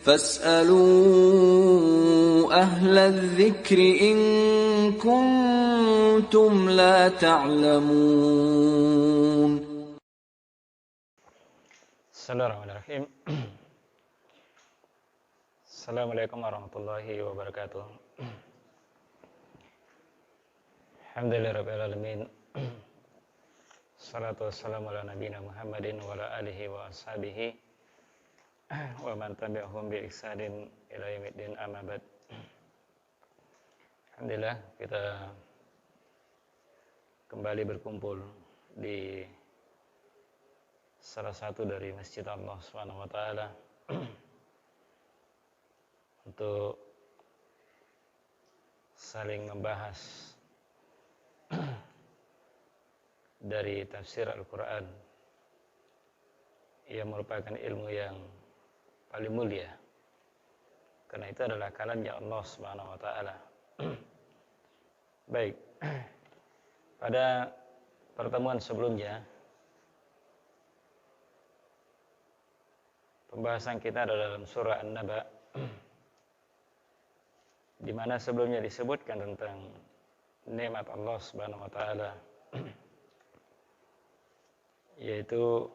فاسألوا أهل الذكر إن كنتم لا تعلمون. Bismillahirrahmanirrahim. Assalamualaikum warahmatullahi wabarakatuh. Alhamdulillahirabbil alamin. Salatu wassalamu ala nabiyina Muhammadin wa ala alihi wa ashabihi wa man tabi'ahum bi ihsanin ila yaumiddin, amma ba'd. Alhamdulillah, kita kembali berkumpul di salah satu dari masjid Allah Subhanahu wa taala untuk saling membahas dari tafsir Al-Qur'an yang merupakan ilmu yang paling mulia, karena itu adalah kalamnya Allah Subhanahu wa taala. Baik, pada pertemuan sebelumnya pembahasan kita adalah dalam surah An-Naba, di mana sebelumnya disebutkan tentang nikmat Allah Subhanahu wa taala, yaitu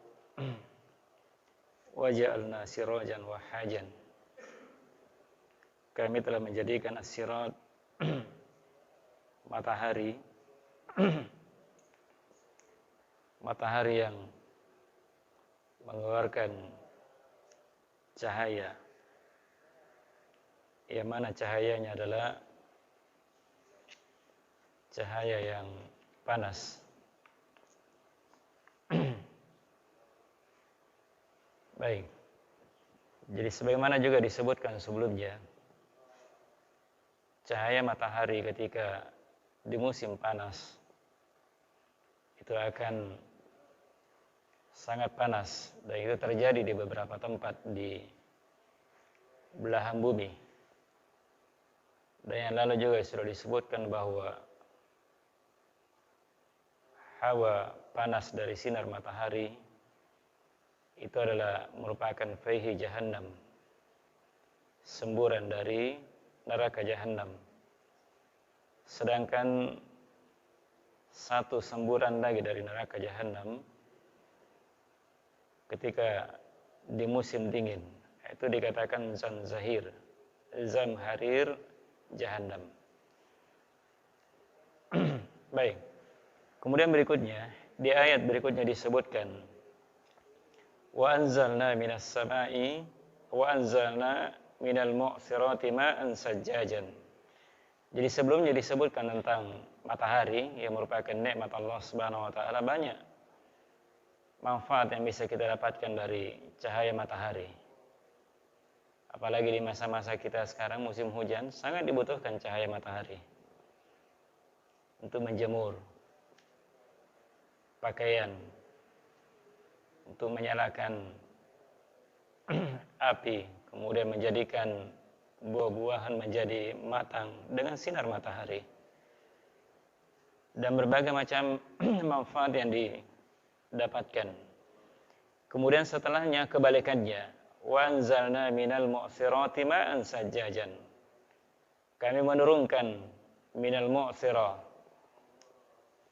waja'alna sirajan wahajan. Kami telah menjadikan as-siraj matahari matahari yang mengeluarkan cahaya, yang mana cahayanya adalah cahaya yang panas. Baik, jadi sebagaimana juga disebutkan sebelumnya, cahaya matahari ketika di musim panas itu akan sangat panas, dan itu terjadi di beberapa tempat di belahan bumi. Dan yang lalu juga sudah disebutkan bahwa hawa panas dari sinar matahari itu adalah merupakan faihi jahannam, semburan dari neraka jahannam. Sedangkan satu semburan lagi dari neraka jahannam ketika di musim dingin, itu dikatakan zanzahir, zamharir jahannam. Baik, kemudian berikutnya, di ayat berikutnya disebutkan wa anzalna minas sama'i wa anzalna minal mu'sirati ma'an sajjajan. Jadi sebelumnya disebutkan tentang matahari yang merupakan nikmat Allah Subhanahu wa taala. Banyak manfaat yang bisa kita dapatkan dari cahaya matahari. Apalagi di masa-masa kita sekarang musim hujan, sangat dibutuhkan cahaya matahari untuk menjemur pakaian, untuk menyalakan api, kemudian menjadikan buah-buahan menjadi matang dengan sinar matahari, dan berbagai macam manfaat yang didapatkan. Kemudian setelahnya kebalikannya, wa anzalna minal mu'sirati ma'an sajjajan. Kami menurunkan minal mu'sirah,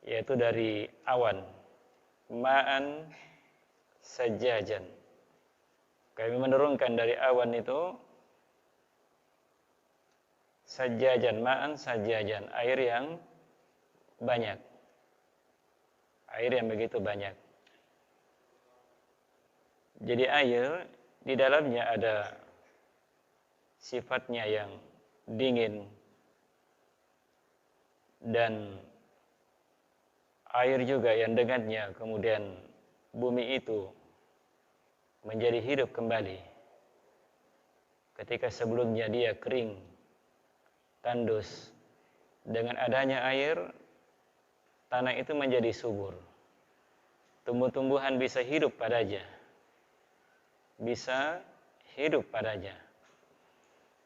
yaitu dari awan, ma'an sajjajan. Kami menurunkan dari awan itu sajjajan, ma'an sajjajan, air yang banyak, air yang begitu banyak. Jadi air di dalamnya ada sifatnya yang dingin, dan air juga yang dengannya kemudian bumi itu menjadi hidup kembali. Ketika sebelumnya dia kering, tandus, dengan adanya air, tanah itu menjadi subur. Tumbuh-tumbuhan bisa hidup padanya, bisa hidup padanya.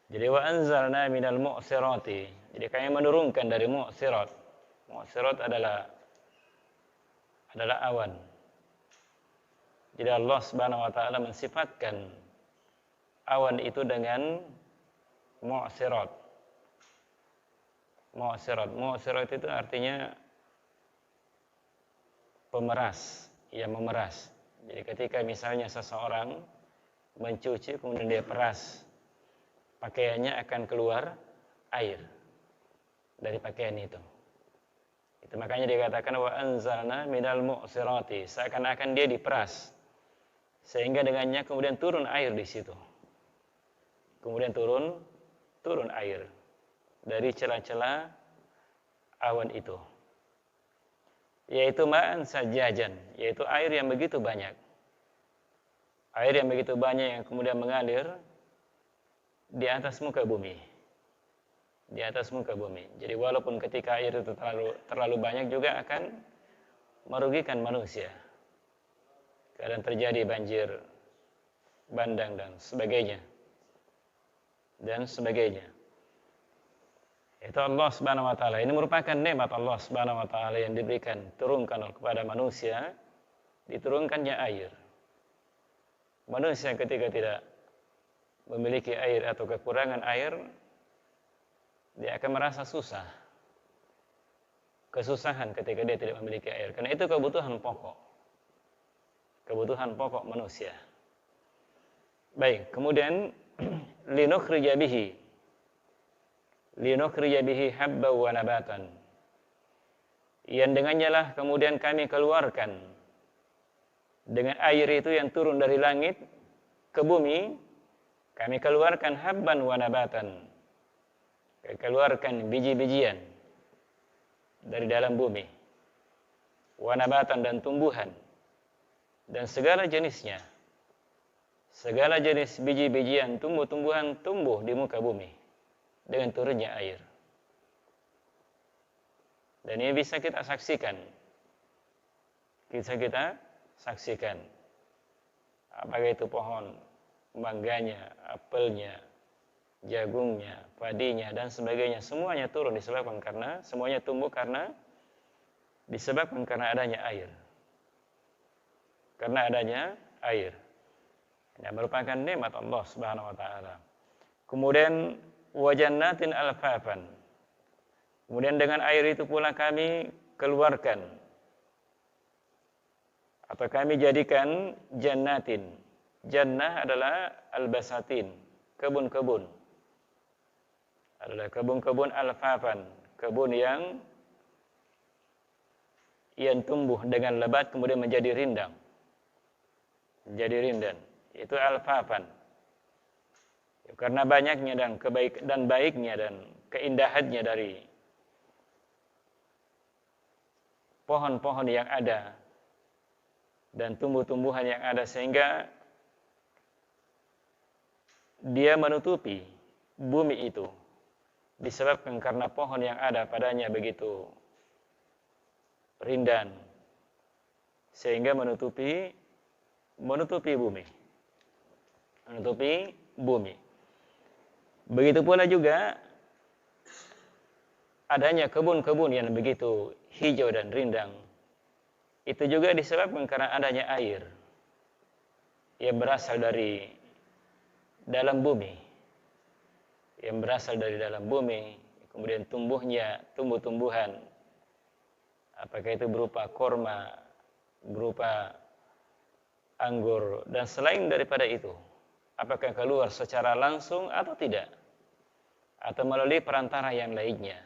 Jadi wa anzalna minal mu'sirati. Jadi kami menurunkan dari mu'sirat. Mu'sirat adalah awan. Jadi Allah Subhanahu wa taala mensifatkan awan itu dengan mu'sirat. Mu'sirat itu artinya pemeras, yang memeras. Jadi ketika misalnya seseorang mencuci kemudian dia peras, pakaiannya akan keluar air dari pakaian itu. Itu makanya dikatakan wa anzalna minal mu'sirati, seakan-akan dia diperas sehingga dengannya kemudian turun air di situ. Kemudian turun air dari celah-celah awan itu. Yaitu ma'an sajajan, yaitu air yang begitu banyak. Air yang begitu banyak yang kemudian mengalir di atas muka bumi. Di atas muka bumi. Jadi walaupun ketika air itu terlalu banyak juga akan merugikan manusia. Kadang terjadi banjir bandang dan sebagainya. Itu Allah Subhanahu wa taala. Ini merupakan nikmat Allah Subhanahu wa taala yang turunkan kepada manusia, diturunkannya air. Manusia ketika tidak memiliki air atau kekurangan air, dia akan merasa susah. Kesusahan ketika dia tidak memiliki air. Karena itu kebutuhan pokok. Kebutuhan pokok manusia. Baik, kemudian linukhrija bihi habba wa nabatan. Yang dengannya lah kemudian kami keluarkan dengan air itu yang turun dari langit ke bumi, kami keluarkan habban wa nabatan. Keluarkan biji-bijian dari dalam bumi. Wa nabatan dan tumbuhan dan segala jenisnya. Segala jenis biji-bijian, tumbuh-tumbuhan tumbuh di muka bumi dengan turunnya air. Dan ini bisa kita saksikan. Apakah itu pohon mangganya, apelnya, jagungnya, padinya dan sebagainya, semuanya turun disebabkan karena semuanya tumbuh disebabkan karena adanya air. Karena adanya air. Yang merupakan nikmat Allah Subhanahu wa taala. Kemudian wa jannatin alfafan. Kemudian dengan air itu pula kami keluarkan atau kami jadikan jannatin. Jannah adalah albasatin, kebun-kebun. Adalah kebun-kebun alfafan, kebun yang tumbuh dengan lebat kemudian menjadi rindang. Menjadi rindang. Itu alfafan. Karena banyaknya dan baiknya dan keindahannya dari pohon-pohon yang ada dan tumbuh-tumbuhan yang ada sehingga dia menutupi bumi itu disebabkan karena pohon yang ada padanya begitu rindan sehingga menutupi bumi. Begitu pula juga adanya kebun-kebun yang begitu hijau dan rindang. Itu juga disebabkan karena adanya air yang berasal dari dalam bumi. Kemudian tumbuh-tumbuhan. Apakah itu berupa korma, berupa anggur dan selain daripada itu, apakah keluar secara langsung atau tidak, atau melalui perantara yang lainnya.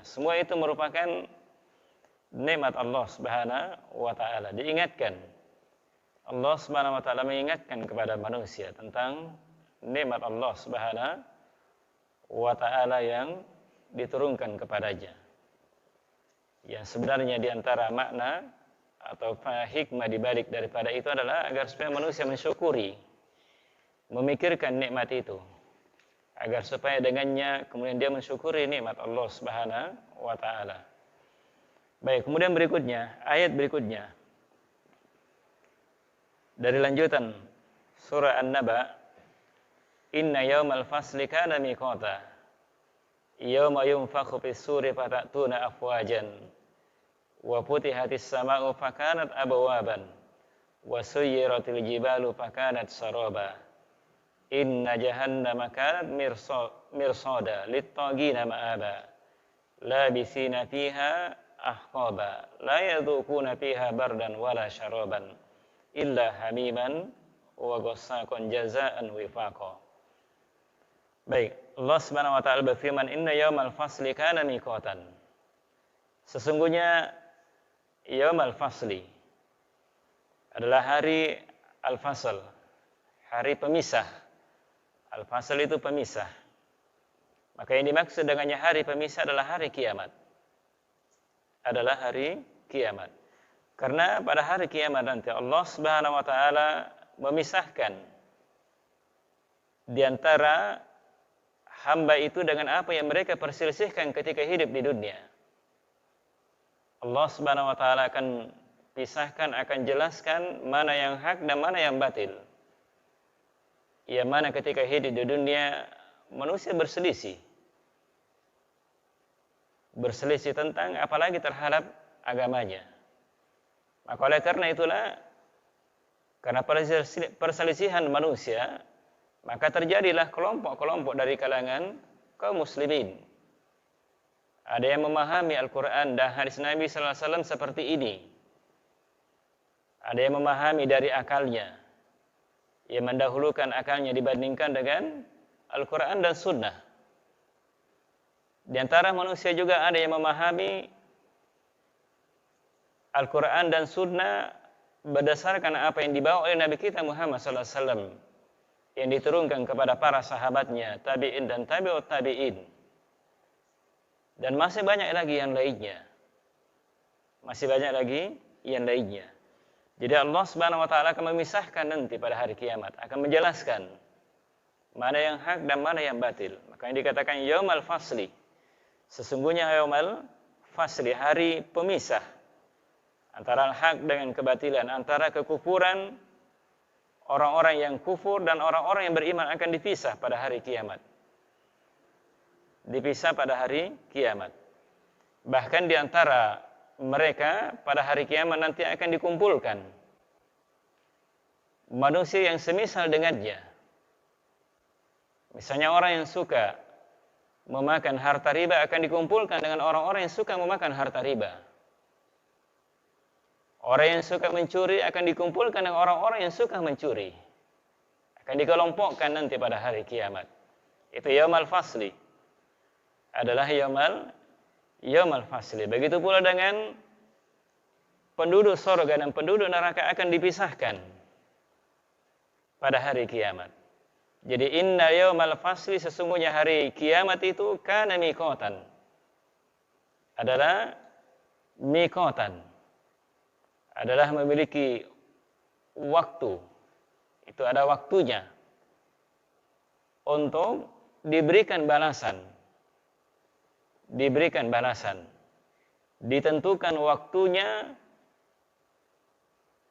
Semua itu merupakan nikmat Allah Subhanahu wa taala. Diingatkan Allah Subhanahu wa taala mengingatkan kepada manusia tentang nikmat Allah Subhanahu wa taala yang diturunkan kepadanya. Yang sebenarnya di antara makna atau hikmah dibalik daripada itu adalah agar supaya manusia mensyukuri, memikirkan nikmat itu, agar supaya dengannya kemudian dia mensyukuri nikmat Allah Subhanahu wa taala. Baik, kemudian ayat berikutnya dari lanjutan surah An-Naba, inna yaumal fasli kana miqata yauma yunfakhu fis-suri fatatuna afwajan wa futihatis sama'u fakanat abwaban wa suyyiratil jibalu fakanat saraba inna jahannama kanat mirsada lit-taghina ma'aba labisina fiha ahqaba la yadhuquna fiha bardan wala syaraban illa hamiman wa ghassaqan jazaa'an wifaqa. Baik, Allah Subhanahu wa taala berfirman, "Inna yaumal fasli kana miqatan." Sesungguhnya yaumal fasli adalah hari al-fasl, hari pemisah. Al-fasl itu pemisah. Maka yang dimaksud dengannya hari pemisah adalah hari kiamat. Adalah hari kiamat. Karena pada hari kiamat nanti Allah Subhanahu wa taala memisahkan di antara hamba itu dengan apa yang mereka perselisihkan ketika hidup di dunia. Allah Subhanahu wa taala akan pisahkan, akan jelaskan mana yang hak dan mana yang batil. Yang mana ketika hidup di dunia manusia berselisih. Berselisih tentang apalagi terhadap agamanya. Maka oleh karena itulah, karena perselisihan manusia, maka terjadilah kelompok-kelompok dari kalangan kaum muslimin. Ada yang memahami Al-Quran dan hadis Nabi sallallahu alaihi wasallam seperti ini. Ada yang memahami dari akalnya, yang mendahulukan akalnya dibandingkan dengan Al-Quran dan Sunnah. Di antara manusia juga ada yang memahami Al-Quran dan Sunnah berdasarkan apa yang dibawa oleh Nabi kita Muhammad sallallahu alaihi wasallam, yang diturunkan kepada para sahabatnya, tabi'in dan tabi'ut tabi'in. Dan masih banyak lagi yang lainnya. Masih banyak lagi yang lainnya. Jadi Allah Subhanahu wa taala akan memisahkan nanti pada hari kiamat, akan menjelaskan mana yang hak dan mana yang batil. Maka yang dikatakan yaumal fasli. Sesungguhnya yaumal fasli, hari pemisah antara hak dengan kebatilan, antara kekufuran orang-orang yang kufur dan orang-orang yang beriman akan dipisah pada hari kiamat. Dipisah pada hari kiamat. Bahkan di antara mereka pada hari kiamat nanti akan dikumpulkan manusia yang semisal dengannya. Misalnya orang yang suka memakan harta riba akan dikumpulkan dengan orang-orang yang suka memakan harta riba. Orang yang suka mencuri akan dikumpulkan dengan orang-orang yang suka mencuri. Akan dikelompokkan nanti pada hari kiamat. Itu yaumal fasli. Adalah yaumal fasli. Begitu pula dengan penduduk surga dan penduduk neraka akan dipisahkan pada hari kiamat. Jadi inna yaumal fasli, sesungguhnya hari kiamat itu kana miqatan. Adalah miqatan. Adalah memiliki waktu. Itu ada waktunya untuk diberikan balasan. Diberikan balasan. Ditentukan waktunya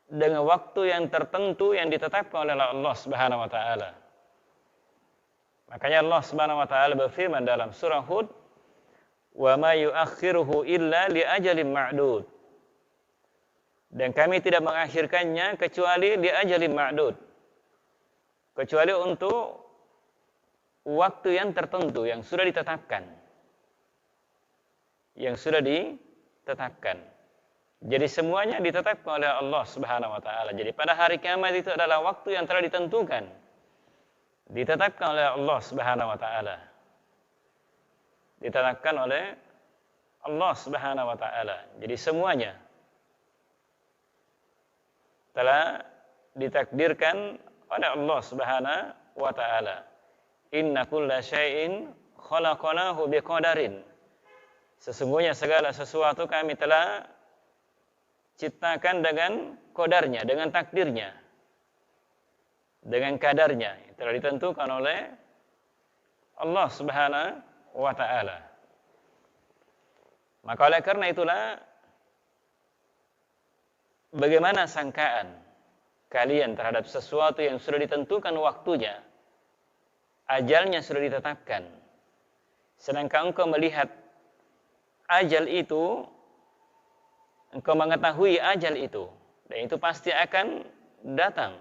dengan waktu yang tertentu yang ditetapkan oleh Allah Subhanahu wa taala. Makanya Allah Subhanahu wa taala berfirman dalam surah Hud, "Wa ma yu'akhiruhu illa li ajalin ma'dud." Dan kami tidak mengakhirkannya kecuali li ajalin ma'dud. Kecuali untuk waktu yang tertentu yang sudah ditetapkan. Yang sudah ditetapkan. Jadi semuanya ditetapkan oleh Allah Subhanahu wa taala. Jadi pada hari kiamat itu adalah waktu yang telah ditentukan. Ditetapkan oleh Allah Subhanahu wa taala. Ditetapkan oleh Allah Subhanahu wa taala. Jadi semuanya telah ditakdirkan oleh Allah Subhanahu wa taala. Inna kulla syai'in khalaqnahu biqadarin. Sesungguhnya segala sesuatu kami telah ciptakan dengan qadarnya, dengan takdirnya, dengan kadarnya, yang telah ditentukan oleh Allah Subhanahu wa taala. Maka oleh karena itulah, bagaimana sangkaan kalian terhadap sesuatu yang sudah ditentukan waktunya, ajalnya sudah ditetapkan, sedangkan engkau melihat ajal itu, engkau mengetahui ajal itu, dan itu pasti akan datang.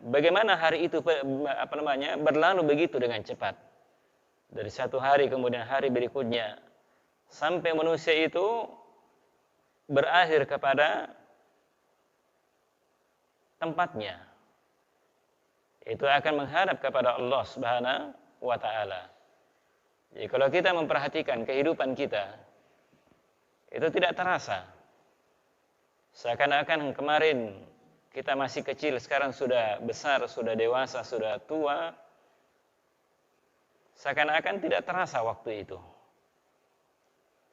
Bagaimana hari itu berlalu begitu dengan cepat. Dari satu hari kemudian hari berikutnya sampai manusia itu berakhir kepada tempatnya. Itu akan menghadap kepada Allah Subhanahu wa taala. Jadi kalau kita memperhatikan kehidupan kita, itu tidak terasa. Seakan-akan kemarin kita masih kecil, sekarang sudah besar, sudah dewasa, sudah tua. Seakan-akan tidak terasa waktu itu.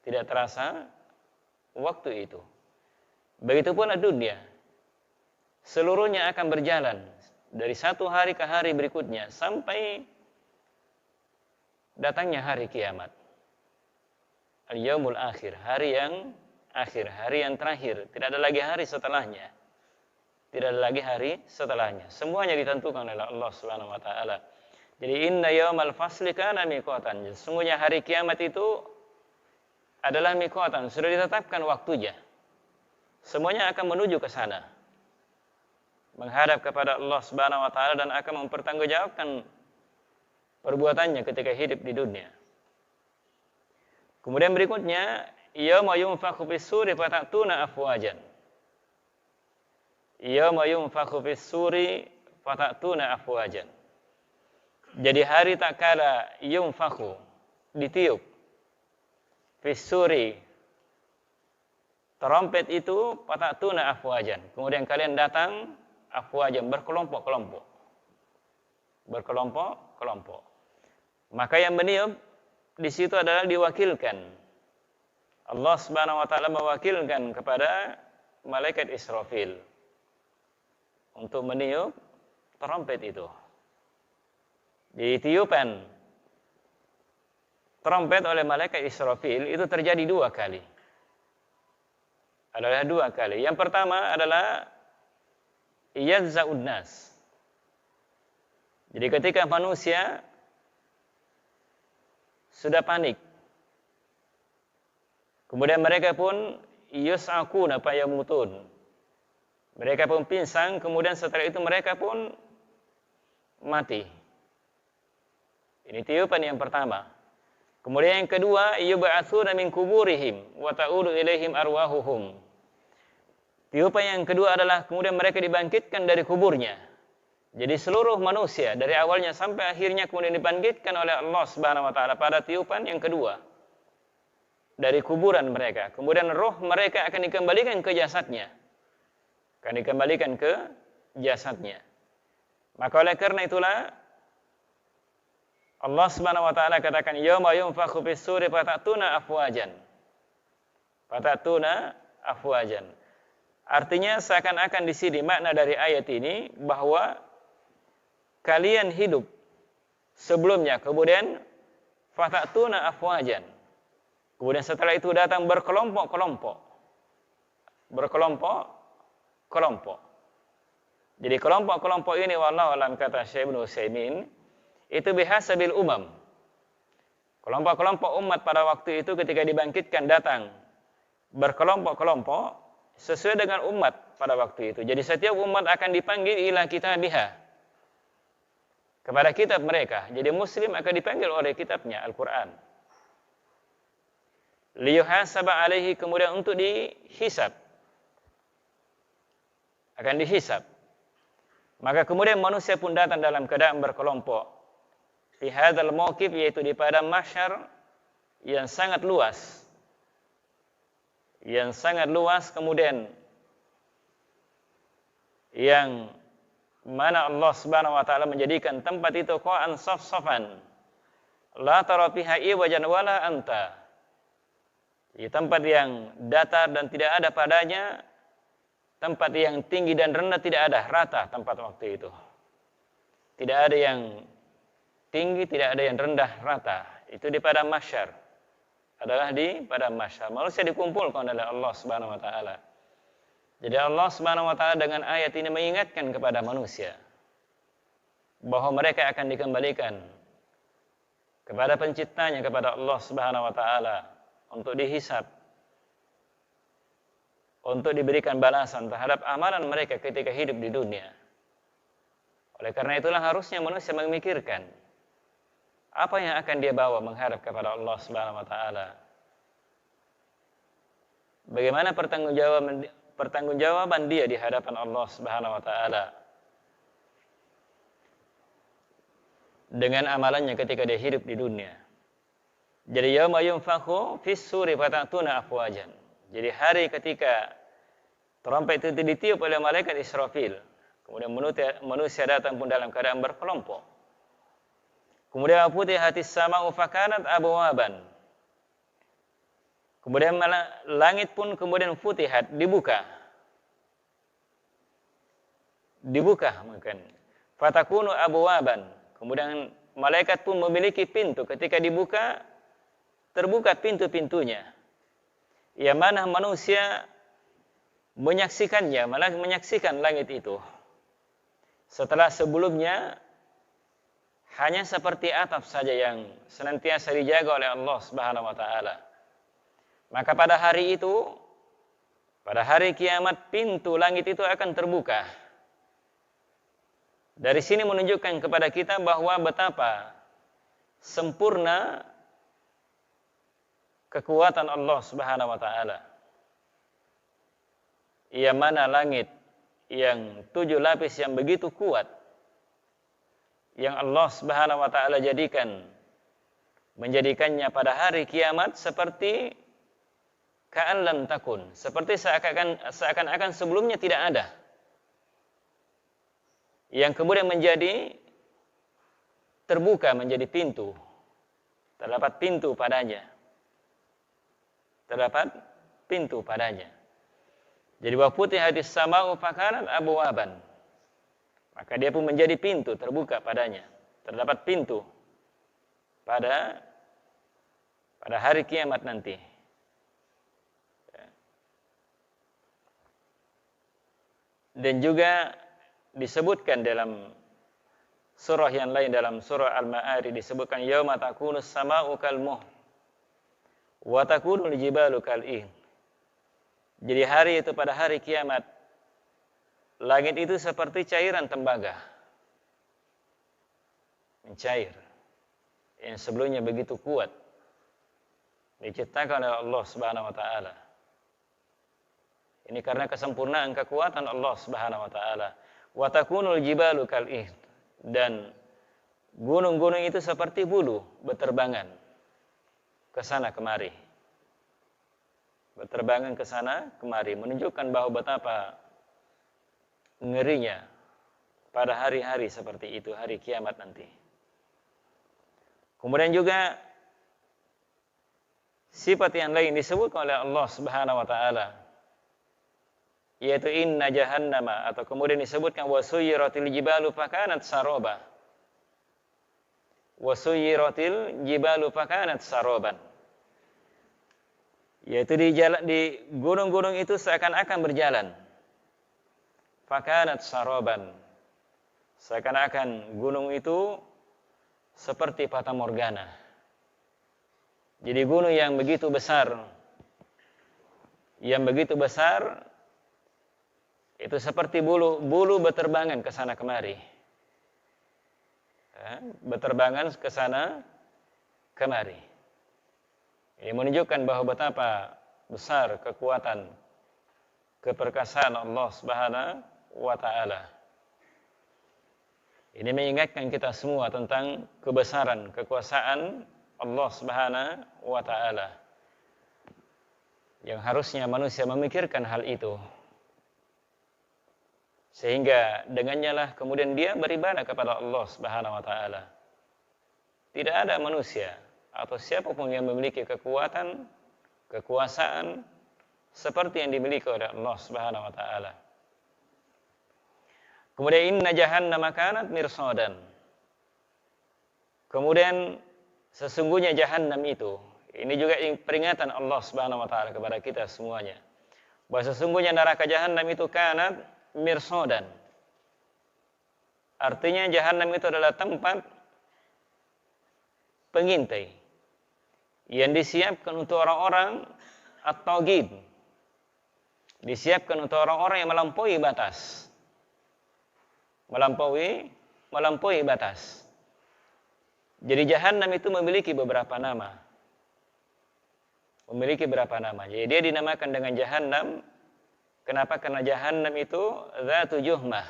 Tidak terasa waktu itu. Begitupun dunia. Seluruhnya akan berjalan dari satu hari ke hari berikutnya sampai datangnya hari kiamat. Al-yaumul akhir, hari yang akhir, hari yang terakhir. Tidak ada lagi hari setelahnya. Tidak ada lagi hari setelahnya. Semuanya ditentukan oleh Allah Subhanahu wa taala. Jadi inna yaumal fasli kana miqatan. Sesungguhnya hari kiamat itu adalah miqatan, sudah ditetapkan waktunya. Semuanya akan menuju ke sana. Menghadap kepada Allah Subhanahu wa taala dan akan mempertanggungjawabkan perbuatannya ketika hidup di dunia. Kemudian berikutnya, yauma yunfakhu fis-suri fatatuna afwajan. Yauma yunfakhu fis-suri fatatuna afwajan. Jadi hari tak kala yunfakhu, ditiup, fis-suri, trompet itu fatatuna afwajan. Kemudian kalian datang afwajan, berkelompok-kelompok. Berkelompok-kelompok. Maka yang meniup di situ adalah diwakilkan. Allah Subhanahu wa taala mewakilkan kepada malaikat Israfil untuk meniup trompet itu. Ditiupan trompet oleh malaikat Israfil itu terjadi 2 kali. Adalah 2 kali. Yang pertama adalah yazza'un nas. Jadi ketika manusia sudah panik, kemudian mereka pun yus'akuna fayamutun. Mereka pun pingsan, kemudian setelah itu mereka pun mati. Ini tiupan yang pertama. Kemudian yang kedua, yub'atsuna min kuburihim wa ta'udu ilaihim arwahuhum. Tiupan yang kedua adalah kemudian mereka dibangkitkan dari kuburnya. Jadi seluruh manusia dari awalnya sampai akhirnya kemudian dibangkitkan oleh Allah Subhanahu wa taala pada tiupan yang kedua dari kuburan mereka. Kemudian roh mereka akan dikembalikan ke jasadnya. Maka oleh karena itulah Allah Subhanahu wa taala katakan yauma yunfakhu fis-suri fatatuna afwajan. Artinya seakan-akan di sini makna dari ayat ini bahwa kalian hidup sebelumnya, kemudian fatatuna afwajan. Kemudian setelah itu datang berkelompok-kelompok. Jadi kelompok-kelompok ini wallahu alam kata Syekh Ibnu Utsaimin itu bihasabil umam. Kelompok-kelompok umat pada waktu itu ketika dibangkitkan datang berkelompok-kelompok sesuai dengan umat pada waktu itu. Jadi setiap umat akan dipanggil ila kitabiha, kepada kitab mereka. Jadi muslim akan dipanggil oleh kitabnya Al-Quran. Liyuhasaba alaihi, kemudian untuk dihisab. Akan dihisab. Maka kemudian manusia pun datang dalam keadaan berkelompok. Fi hadzal mauqif, yaitu di padang mahsyar yang sangat luas. Kemudian yang mana Allah Subhanahu wa taala menjadikan tempat itu qa'an saf-safan la tara fiha iwajan wala anta. Di tempat yang datar dan tidak ada padanya, tempat yang tinggi dan rendah tidak ada, rata tempat waktu itu. Tidak ada yang tinggi, tidak ada yang rendah, rata. Itu di padang mahsyar. Adalah di padang mahsyar. Manusia dikumpulkan oleh Allah Subhanahu wa taala. Jadi Allah Subhanahu wa taala dengan ayat ini mengingatkan kepada manusia bahwa mereka akan dikembalikan kepada penciptanya, kepada Allah Subhanahu wa taala untuk dihisab, untuk diberikan balasan terhadap amalan mereka ketika hidup di dunia. Oleh karena itulah harusnya manusia memikirkan apa yang akan dia bawa menghadap kepada Allah Subhanahu wa taala. Bagaimana pertanggungjawaban dia di hadapan Allah Subhanahu wa taala dengan amalannya ketika dia hidup di dunia. Jadi yauma yunfakhu fis suri fatatuna afwajan. Jadi hari ketika trompet itu ditiup oleh malaikat Israfil, kemudian manusia datang pun dalam keadaan berkelompok. Kemudian futihatis sama'u fakanat abwaban. Kemudian langit pun kemudian futihat, dibuka. Dibuka mungkin. Fatakunu abwaban. Kemudian malaikat pun memiliki pintu. Ketika dibuka, terbuka pintu-pintunya. Yang mana manusia menyaksikannya, malah menyaksikan langit itu. Setelah sebelumnya hanya seperti atap saja yang senantiasa dijaga oleh Allah Subhanahu wa taala. Maka pada hari itu, pada hari kiamat, pintu langit itu akan terbuka. Dari sini menunjukkan kepada kita bahwa betapa sempurna kekuatan Allah Subhanahu wa taala. Yang mana langit yang 7 lapis yang begitu kuat, yang Allah Subhanahu wa taala menjadikannya pada hari kiamat seperti ka'an lam takun, seperti seakan-akan sebelumnya tidak ada. Yang kemudian menjadi terbuka menjadi pintu. Terdapat pintu padanya. Terdapat pintu padanya. Jadi wa futihadis sama'u fakanat abwaban. Maka dia pun menjadi pintu terbuka padanya. Terdapat pintu pada hari kiamat nanti. Dan juga disebutkan dalam surah yang lain, dalam surah Al-Ma'arij disebutkan yauma takunus sama'u kalmuh wa takunul jibalu kal'in. Jadi hari itu, pada hari kiamat, langit itu seperti cairan tembaga, mencair, yang sebelumnya begitu kuat, diciptakan oleh Allah Subhanahu wa taala. Ini karena kesempurnaan kekuatan Allah Subhanahu wa taala. Wa takunul jibalu kal'ihn, dan gunung-gunung itu seperti bulu berterbangan ke sana kemari. Berterbangan ke sana kemari, menunjukkan bahwa betapa ngerinya pada hari-hari seperti itu, hari kiamat nanti. Kemudian juga sifat yang lain disebut oleh Allah Subhanahu wa taala, yaitu inna jahannama, atau kemudian disebutkan wasuyiratil jibalu fakanat saroba. Wasuyiratil jibalu fakanat saroban. Yaitu di gunung-gunung itu seakan-akan berjalan. Fakanat saroban. Seakan-akan gunung itu seperti fata morgana. Jadi gunung yang begitu besar, itu seperti bulu berterbangan ke sana kemari. Berterbangan ke sana kemari. Ini menunjukkan bahwa betapa besar kekuatan, keperkasaan Allah Subhanahu wa taala. Ini mengingatkan kita semua tentang kebesaran kekuasaan Allah Subhanahu wa taala. Yang harusnya manusia memikirkan hal itu. Sehingga dengannya lah kemudian dia beribadah kepada Allah Subhanahu wa taala. Tidak ada manusia atau siapapun yang memiliki kekuatan, kekuasaan seperti yang dimiliki oleh Allah Subhanahu wa taala. Kemudian inna jahannama kanat mirsadan. Kemudian sesungguhnya jahannam itu, ini juga peringatan Allah Subhanahu wa taala kepada kita semuanya, bahwa sesungguhnya neraka jahannam itu kanat mirsadan. Artinya jahannam itu adalah tempat pengintai yang disiapkan untuk orang-orang at-taghib, Disiapkan untuk orang-orang yang melampaui batas. Melampaui batas. Jadi Jahannam itu memiliki beberapa nama. Jadi dia dinamakan dengan Jahannam. Kenapa? Karena Jahannam itu Dzatu Juhmah.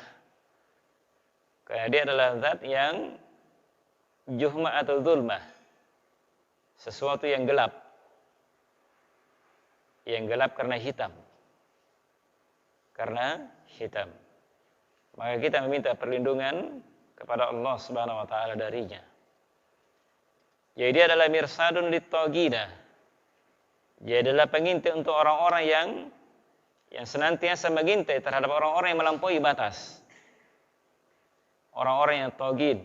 Karena dia adalah zat yang juhmah atau zulmah. Sesuatu yang gelap. Yang gelap karena hitam. Maka kita meminta perlindungan kepada Allah Subhanahu wa taala darinya. Jadi dia adalah mirsadun lit-taghina. Dia adalah pengintai untuk orang-orang yang senantiasa mengintai terhadap orang-orang yang melampaui batas. Orang-orang yang taghin.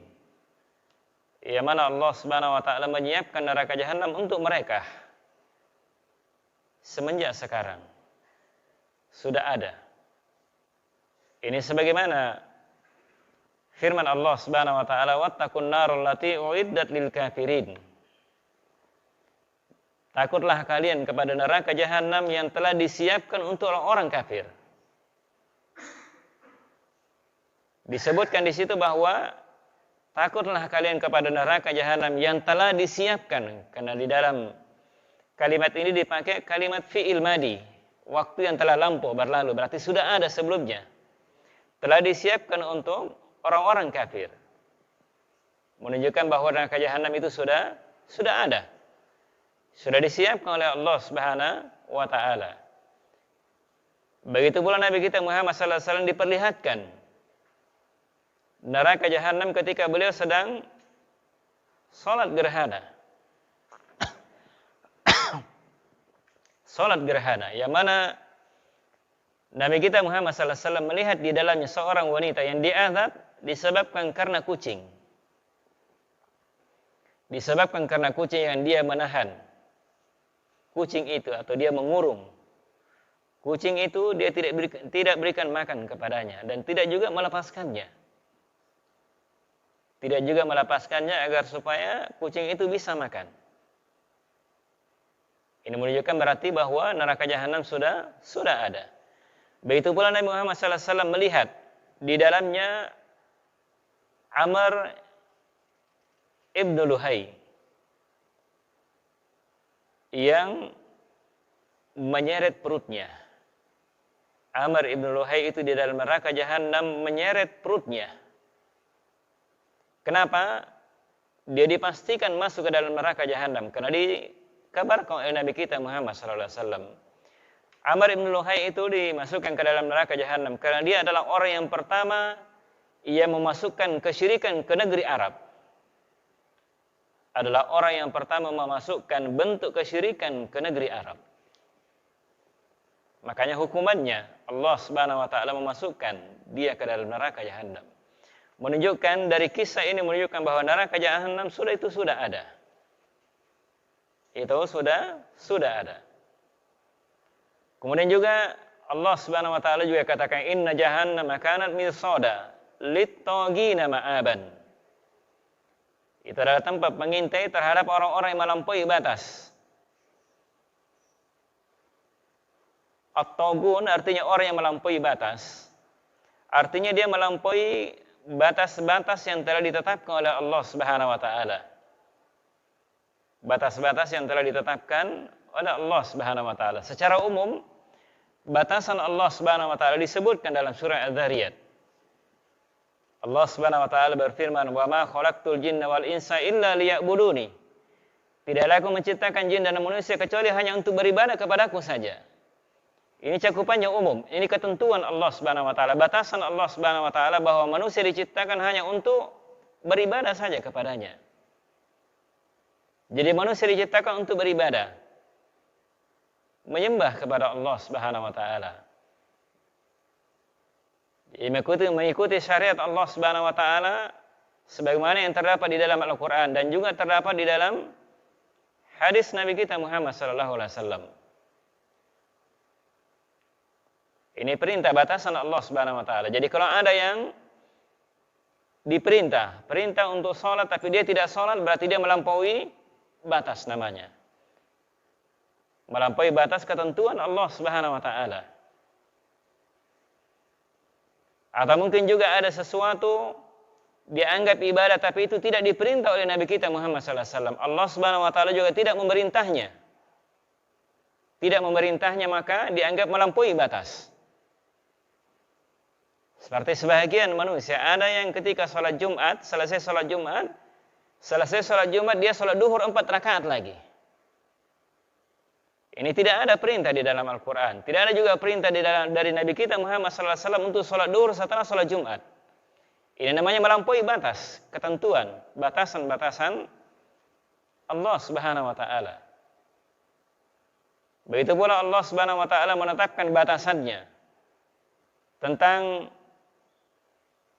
Yang mana Allah Subhanahu wa taala menyiapkan neraka Jahannam untuk mereka. Semenjak sekarang sudah ada. Ini sebagaimana firman Allah Subhanahu wa taala, "Wattaqun narul lati uiddat lil kafirin." Takutlah kalian kepada neraka Jahannam yang telah disiapkan untuk orang-orang kafir. Disebutkan di situ bahwa takutlah kalian kepada neraka Jahannam yang telah disiapkan, karena di dalam kalimat ini dipakai kalimat fi'il madi, waktu yang telah lampau berlalu, berarti sudah ada sebelumnya. Telah disiapkan untuk orang-orang kafir. Menunjukkan bahwa neraka Jahannam itu sudah ada. Sudah disiapkan oleh Allah Subhanahu wa taala. Begitu pula Nabi kita Muhammad sallallahu alaihi wasallam diperlihatkan neraka Jahannam ketika beliau sedang salat gerhana. Salat gerhana, yang mana Nabi kita Muhammad sallallahu alaihi wasallam melihat di dalamnya seorang wanita yang diazab disebabkan karena kucing. Disebabkan karena kucing yang dia menahan. Kucing itu atau dia mengurung. Kucing itu dia tidak berikan makan kepadanya dan tidak juga melepaskannya. Tidak juga melepaskannya agar supaya kucing itu bisa makan. Ini menunjukkan berarti bahwa neraka Jahannam sudah ada. Begitu pula Nabi Muhammad SAW melihat di dalamnya Amr ibn Luhai yang menyeret perutnya. Amr ibn Luhai itu di dalam neraka Jahannam menyeret perutnya. Kenapa? Dia dipastikan masuk ke dalam neraka Jahannam karena dikabarkan oleh Nabi kita Muhammad SAW. Amr ibn Luhai itu dimasukkan ke dalam neraka Jahannam karena dia adalah orang yang pertama yang memasukkan kesyirikan ke negeri Arab. Adalah orang yang pertama memasukkan bentuk kesyirikan ke negeri Arab. Makanya hukumannya Allah Subhanahu wa taala memasukkan dia ke dalam neraka Jahannam. Menunjukkan dari kisah ini menunjukkan bahwa neraka Jahannam sudah ada. Itu sudah ada. Kemudian juga Allah Subhanahu wa taala juga katakan inna jahannama kanat mirsada lit-taghina ma'aban. Itu adalah tempat mengintai terhadap orang-orang yang melampaui batas. At-taghun artinya orang yang melampaui batas. Artinya dia melampaui batas-batas yang telah ditetapkan oleh Allah Subhanahu wa taala. Batas-batas yang telah ditetapkan oleh Allah Subhanahu wa taala. Secara umum, batasan Allah Subhanahu wa taala disebutkan dalam surah Az-Zariyat. Allah Subhanahu wa taala berfirman, "Wa ma khalaqtul jinna wal insa illa liya'buduni." Tidaklah aku menciptakan jin dan manusia kecuali hanya untuk beribadah kepadaku saja. Ini cakupannya umum. Ini ketentuan Allah Subhanahu wa taala, batasan Allah Subhanahu wa taala bahwa manusia diciptakan hanya untuk beribadah saja kepadanya. Jadi manusia diciptakan untuk beribadah. Menyembah kepada Allah Subhanahu wa taala. Mengikuti syariat Allah Subhanahu wa taala sebagaimana yang terdapat di dalam Al-Qur'an dan juga terdapat di dalam hadis Nabi kita Muhammad sallallahu alaihi wasallam. Ini perintah batasan Allah Subhanahu wa taala. Jadi kalau ada yang perintah untuk salat tapi dia tidak salat, berarti dia melampaui batas namanya. Melampaui batas ketentuan Allah Subhanahu wa taala. Atau mungkin juga ada sesuatu dianggap ibadah tapi itu tidak diperintah oleh Nabi kita Muhammad sallallahu alaihi wasallam. Allah Subhanahu wa taala juga tidak memerintahnya. Tidak memerintahnya, maka dianggap melampaui batas. Seperti sebahagian manusia, ada yang ketika sholat Jumat, selesai sholat Jumat dia sholat duhur 4 rakaat lagi. Ini tidak ada perintah di dalam Al-Quran. Tidak ada juga perintah dari Nabi kita Muhammad sallallahu alaihi wasallam untuk sholat duhur setelah sholat Jumat. Ini namanya melampaui batas, ketentuan, batasan-batasan Allah Subhanahu wa taala. Begitu pula Allah Subhanahu wa taala menetapkan batasannya tentang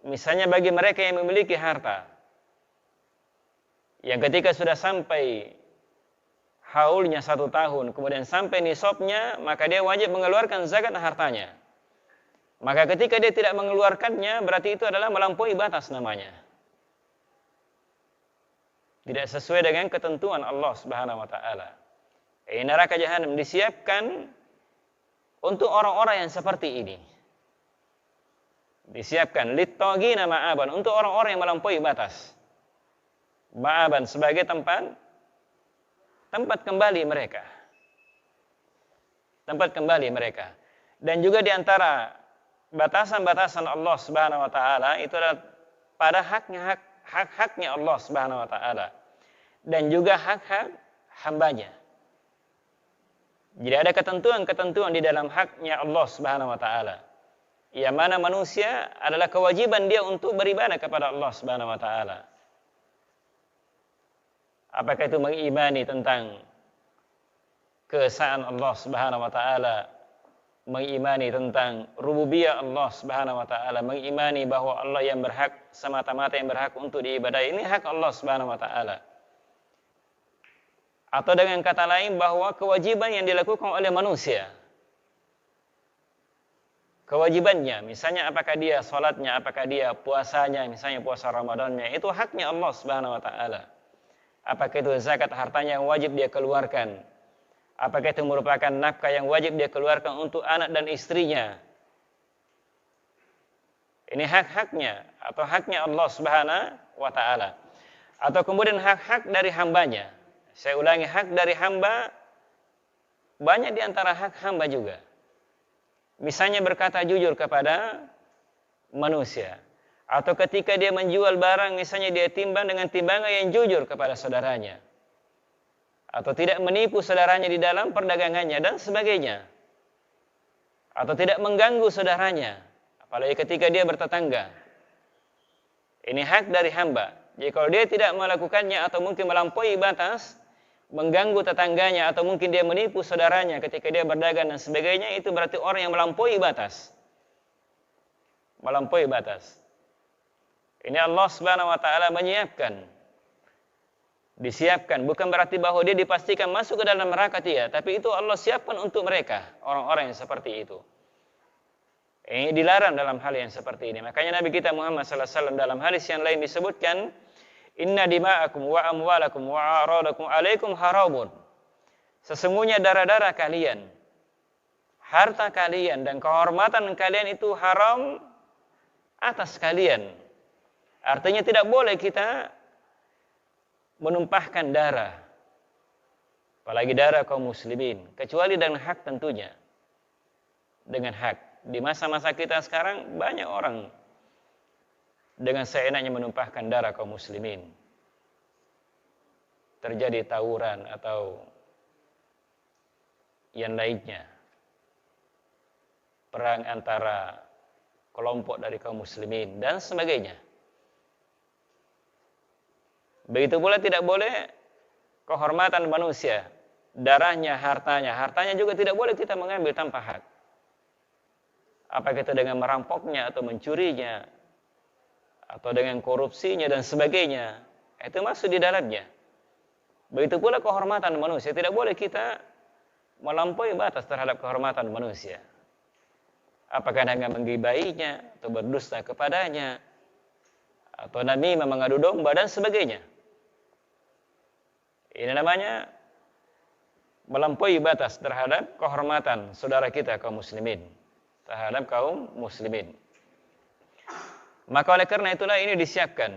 misalnya bagi mereka yang memiliki harta, yang ketika sudah sampai haulnya 1 tahun, kemudian sampai nisabnya, maka dia wajib mengeluarkan zakat hartanya. Maka ketika dia tidak mengeluarkannya, berarti itu adalah melampaui batas namanya. Tidak sesuai dengan ketentuan Allah Subhanahu wa taala. Neraka jahanam disiapkan untuk orang-orang yang seperti ini. Disiapkan lit-taghina ma'aban, untuk orang-orang yang melampaui batas. Ma'aban sebagai tempat kembali mereka. Tempat kembali mereka. Dan juga di antara batasan-batasan Allah Subhanahu wa taala itu adalah pada hak-haknya Allah Subhanahu wa taala dan juga hak-hak hambanya. Jadi ada ketentuan-ketentuan di dalam haknya Allah Subhanahu wa taala. Yang mana manusia adalah kewajiban dia untuk beribadah kepada Allah Subhanahu wa taala. Apakah itu mengimani tentang keesaan Allah Subhanahu wa taala, mengimani tentang rububiyah Allah Subhanahu wa taala, mengimani bahwa Allah yang berhak, semata-mata yang berhak untuk diibadahi, ini hak Allah Subhanahu wa taala. Atau dengan kata lain bahwa kewajiban yang dilakukan oleh manusia, kewajibannya, misalnya apakah dia salatnya, apakah dia puasanya, misalnya puasa Ramadannya, itu haknya Allah Subhanahu wa taala. Apakah itu zakat hartanya yang wajib dia keluarkan? Apakah itu merupakan nafkah yang wajib dia keluarkan untuk anak dan istrinya? Ini hak-haknya atau haknya Allah Subhanahu wa taala. Atau kemudian hak-hak dari hambanya. Saya ulangi, hak dari hamba, banyak di antara hak hamba juga. Misalnya berkata jujur kepada manusia. Atau ketika dia menjual barang, misalnya dia timbang dengan timbangan yang jujur kepada saudaranya. Atau tidak menipu saudaranya di dalam perdagangannya dan sebagainya. Atau tidak mengganggu saudaranya, apalagi ketika dia bertetangga. Ini hak dari hamba. Jadi kalau dia tidak melakukannya atau mungkin melampaui batas, mengganggu tetangganya atau mungkin dia menipu saudaranya ketika dia berdagang dan sebagainya, itu berarti orang yang melampaui batas. Melampaui batas. Ini Allah Subhanahu wa taala disiapkan, bukan berarti bahwa dia dipastikan masuk ke dalam neraka, tidak, tapi itu Allah siapkan untuk mereka, orang-orang yang seperti itu. Ini dilarang dalam hal yang seperti ini. Makanya Nabi kita Muhammad sallallahu alaihi wasallam dalam hadis yang lain disebutkan, inna dima'akum wa amwalakum wa a'radakum alaikum haramun. Sesungguhnya darah-darah kalian, harta kalian dan kehormatan kalian itu haram atas kalian. Artinya tidak boleh kita menumpahkan darah, apalagi darah kaum muslimin, kecuali dengan hak tentunya. Dengan hak. Di masa-masa kita sekarang banyak orang dengan seenaknya menumpahkan darah kaum muslimin. Terjadi tawuran atau yang lainnya. Perang antara kelompok dari kaum muslimin dan sebagainya. Begitu pula tidak boleh kehormatan manusia, darahnya, hartanya. Hartanya juga tidak boleh kita mengambil tanpa hak. Apakah itu dengan merampoknya atau mencurinya, atau dengan korupsinya dan sebagainya, itu masuk di dalamnya. Begitu pula kehormatan manusia, tidak boleh kita melampaui batas terhadap kehormatan manusia. Apakah dengan menggibainya, atau berdusta kepadanya, atau namimah, mengadu domba dan sebagainya. Ini namanya melampaui batas terhadap kehormatan saudara kita kaum muslimin, terhadap kaum muslimin. Maka oleh karena itulah ini disiapkan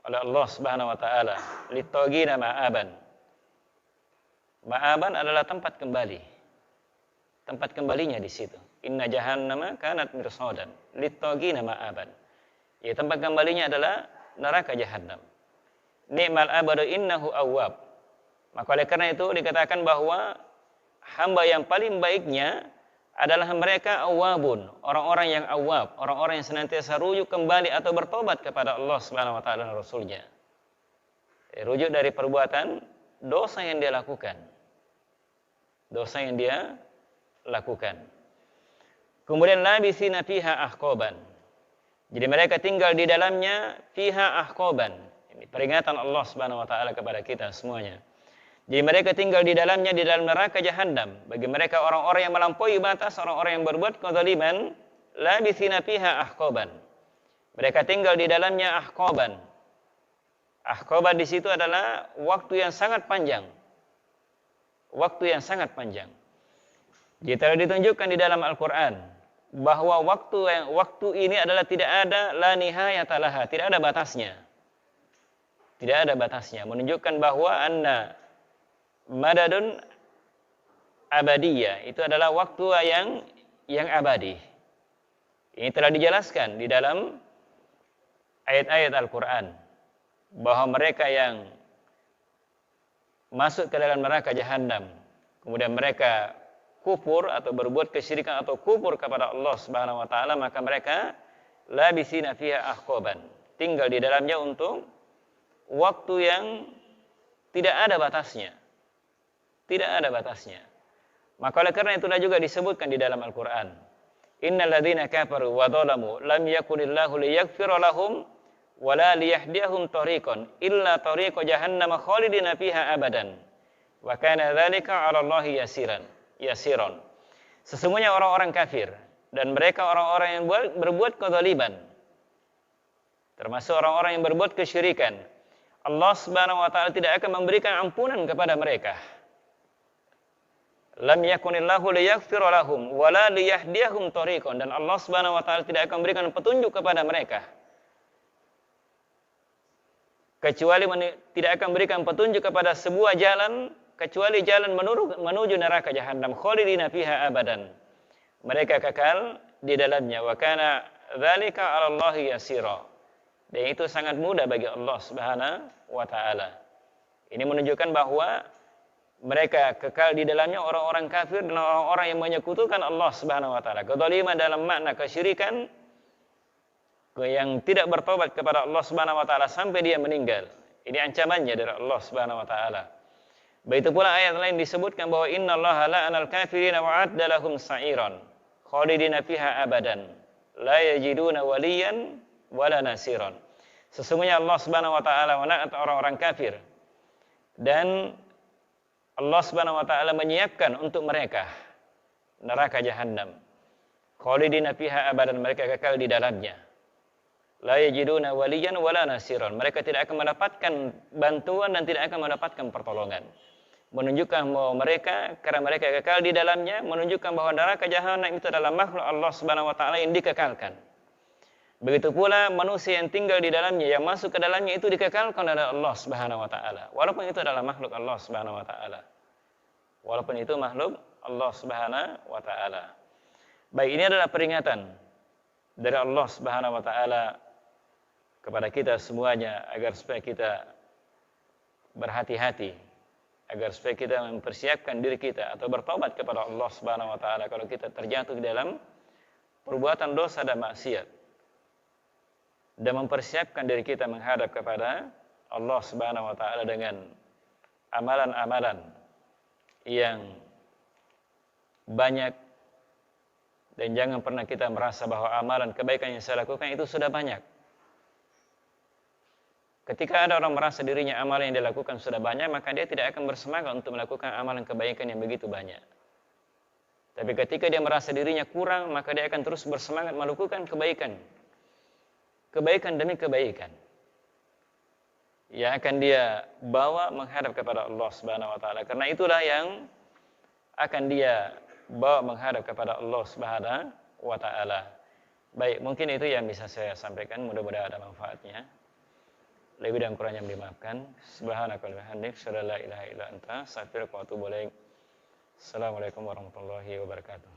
oleh Allah Subhanahu wa taala, lit-taghina ma'aban. Ma'aban adalah tempat kembali. Tempat kembalinya di situ. Inna jahannama kanat mirsadan lit-taghina ma'aban. Ya, tempat kembalinya adalah neraka jahanam. Ni'mal abadu innahu awwab. Maka oleh karena itu dikatakan bahwa hamba yang paling baiknya adalah mereka awwabun, orang-orang yang awwab, orang-orang yang senantiasa rujuk kembali atau bertobat kepada Allah Subhanahu wa taala dan Rasulnya. Rujuk dari perbuatan dosa yang dia lakukan. Dosa yang dia lakukan. Kemudian labisina fiha ahqaban. Jadi mereka tinggal di dalamnya fiha ahqaban. Ini peringatan Allah Subhanahu wa taala kepada kita semuanya. Jadi mereka tinggal di dalamnya, di dalam neraka jahanam. Bagi mereka orang-orang yang melampaui batas, orang-orang yang berbuat kezaliman, labisina fiha ahqaban. Mereka tinggal di dalamnya ahqaban. Ahqaban di situ adalah waktu yang sangat panjang. Waktu yang sangat panjang. Jadi telah ditunjukkan di dalam Al-Qur'an bahwa waktu ini adalah tidak ada la nihayata laha, tidak ada batasnya. Tidak ada batasnya, menunjukkan bahwa anna madadun abadiyah, itu adalah waktu yang abadi. Ini telah dijelaskan di dalam ayat-ayat Al-Qur'an bahwa mereka yang masuk ke dalam neraka jahanam, kemudian mereka kufur atau berbuat kesyirikan atau kufur kepada Allah Subhanahu wa taala, maka mereka labisina fiha ahqaban, tinggal di dalamnya untuk waktu yang tidak ada batasnya. Tidak ada batasnya. Maka oleh karena itulah juga disebutkan di dalam Al-Qur'an, innal ladzina kafaru wa dzalamu lam yakunillahu liyaghfira lahum wa la liyahdiyahum tariqan illa tariqa jahannam khalidina fiha abadan wa kana dzalika 'ala Allahi yasiran. Sesungguhnya orang-orang kafir dan mereka orang-orang yang berbuat kezaliman, termasuk orang-orang yang berbuat kesyirikan, Allah Subhanahu wa taala tidak akan memberikan ampunan kepada mereka. Lam yakunillahu liyaghfira lahum wa la liyahdiyahum tariqan, dan Allah Subhanahu wa taala tidak akan memberikan petunjuk kepada mereka. Kecuali tidak akan memberikan petunjuk kepada sebuah jalan kecuali jalan menuju neraka jahanam, khalidina fiha abadan. Mereka kekal di dalamnya, wa kana dzalika 'ala Allahi yasira. Dan itu sangat mudah bagi Allah Subhanahu wa taala. Ini menunjukkan bahwa mereka kekal di dalamnya orang-orang kafir dan orang-orang yang menyekutukan Allah Subhanahu wa taala. Kezaliman dalam makna kesyirikan, yang tidak bertobat kepada Allah Subhanahu wa taala sampai dia meninggal. Ini ancamannya dari Allah Subhanahu wa taala. Begitu pula ayat lain disebutkan bahwa innallaha la'anal kafirina wa 'adda lahum sa'iran khalidina fiha abadan la yajiduna waliyan wala nasiran. Sesungguhnya Allah Subhanahu wa taala melaknat orang-orang kafir, dan Allah Subhanahu wa taala menyiapkan untuk mereka neraka jahanam. Khalidina fiha abadan, mereka kekal di dalamnya. La yajiduna waliyan wala nasiran. Mereka tidak akan mendapatkan bantuan dan tidak akan mendapatkan pertolongan. Menunjukkan bahwa mereka, karena mereka kekal di dalamnya, menunjukkan bahwa neraka jahanam itu adalah makhluk Allah Subhanahu wa taala yang dikekalkan. Begitu pula manusia yang tinggal di dalamnya, yang masuk ke dalamnya itu dikekalkan oleh Allah Subhanahu wa taala. Walaupun itu adalah makhluk Allah Subhanahu wa taala. Walaupun itu makhluk Allah Subhanahu wa taala. Baik, ini adalah peringatan dari Allah Subhanahu wa taala kepada kita semuanya agar supaya kita berhati-hati, agar supaya kita mempersiapkan diri kita atau bertobat kepada Allah Subhanahu wa taala kalau kita terjatuh di dalam perbuatan dosa dan maksiat, dan mempersiapkan diri kita menghadap kepada Allah Subhanahu wa taala dengan amalan-amalan yang banyak. Dan jangan pernah kita merasa bahwa amalan kebaikan yang saya lakukan itu sudah banyak. Ketika ada orang merasa dirinya amalan yang dilakukan sudah banyak, maka dia tidak akan bersemangat untuk melakukan amalan kebaikan yang begitu banyak. Tapi ketika dia merasa dirinya kurang, maka dia akan terus bersemangat melakukan kebaikan. Kebaikan demi kebaikan yang akan dia bawa menghadap kepada Allah Subhanahu wa taala. Karena itulah yang akan dia bawa menghadap kepada Allah Subhanahu wa taala. Baik, mungkin itu yang bisa saya sampaikan. Mudah-mudahan ada manfaatnya. Lebih dan kurangnya dimaafkan. Subhanakallahumma wa bihamdika, asyhadu an la ilaha illa anta, astaghfiruka wa atubu ilaik. Assalamualaikum warahmatullahi wabarakatuh.